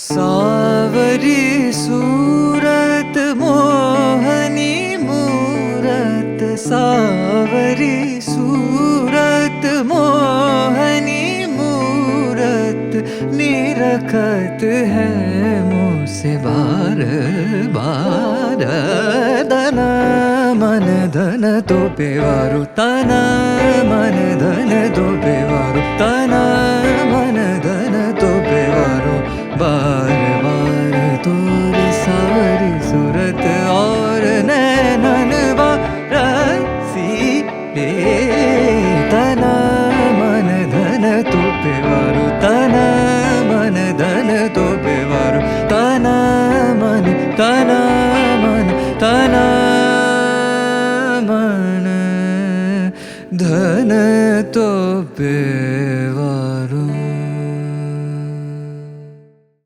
सावरी सूरत मोहनी मूरत, सावरी सूरत मोहनी मूरत, निरखत है मुझसे बार बार। धन मन धन तो पेवारु, तन मन धन तो पेवारु, तन